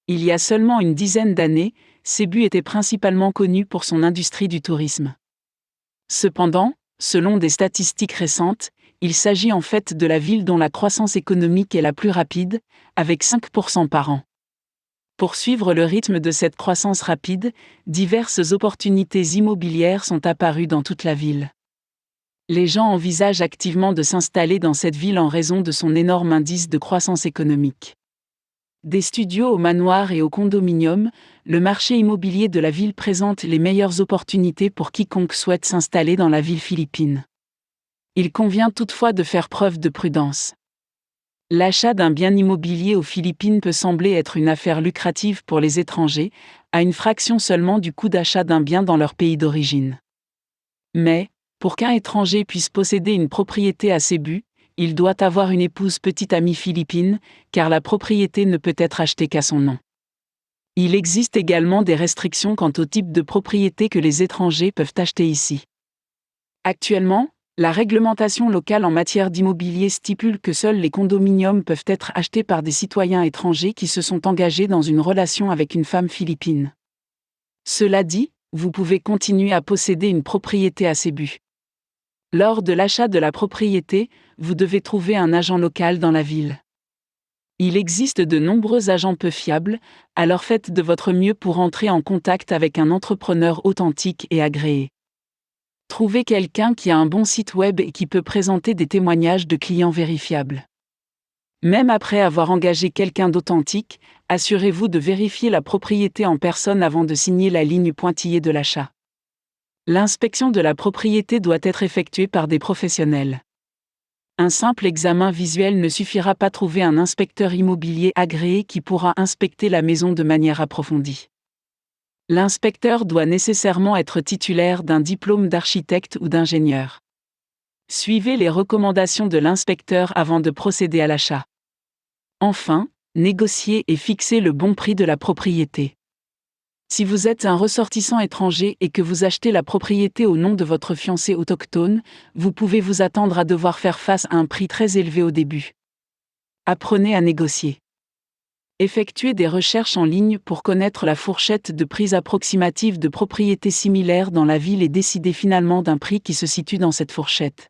Il y a seulement une dizaine d'années, Cebu était principalement connu pour son industrie du tourisme. Cependant, selon des statistiques récentes, il s'agit en fait de la ville dont la croissance économique est la plus rapide, avec 5% par an. Pour suivre le rythme de cette croissance rapide, diverses opportunités immobilières sont apparues dans toute la ville. Les gens envisagent activement de s'installer dans cette ville en raison de son énorme indice de croissance économique. Des studios aux manoirs et aux condominiums, le marché immobilier de la ville présente les meilleures opportunités pour quiconque souhaite s'installer dans la ville philippine. Il convient toutefois de faire preuve de prudence. L'achat d'un bien immobilier aux Philippines peut sembler être une affaire lucrative pour les étrangers, à une fraction seulement du coût d'achat d'un bien dans leur pays d'origine. Mais, pour qu'un étranger puisse posséder une propriété à Cebu, il doit avoir une épouse petite amie philippine, car la propriété ne peut être achetée qu'à son nom. Il existe également des restrictions quant au type de propriété que les étrangers peuvent acheter ici. Actuellement, la réglementation locale en matière d'immobilier stipule que seuls les condominiums peuvent être achetés par des citoyens étrangers qui se sont engagés dans une relation avec une femme philippine. Cela dit, vous pouvez continuer à posséder une propriété à Cebu. Lors de l'achat de la propriété, vous devez trouver un agent local dans la ville. Il existe de nombreux agents peu fiables, alors faites de votre mieux pour entrer en contact avec un entrepreneur authentique et agréé. Trouvez quelqu'un qui a un bon site web et qui peut présenter des témoignages de clients vérifiables. Même après avoir engagé quelqu'un d'authentique, assurez-vous de vérifier la propriété en personne avant de signer la ligne pointillée de l'achat. L'inspection de la propriété doit être effectuée par des professionnels. Un simple examen visuel ne suffira pas à trouver un inspecteur immobilier agréé qui pourra inspecter la maison de manière approfondie. L'inspecteur doit nécessairement être titulaire d'un diplôme d'architecte ou d'ingénieur. Suivez les recommandations de l'inspecteur avant de procéder à l'achat. Enfin, négociez et fixez le bon prix de la propriété. Si vous êtes un ressortissant étranger et que vous achetez la propriété au nom de votre fiancé autochtone, vous pouvez vous attendre à devoir faire face à un prix très élevé au début. Apprenez à négocier. Effectuez des recherches en ligne pour connaître la fourchette de prix approximative de propriétés similaires dans la ville et décidez finalement d'un prix qui se situe dans cette fourchette.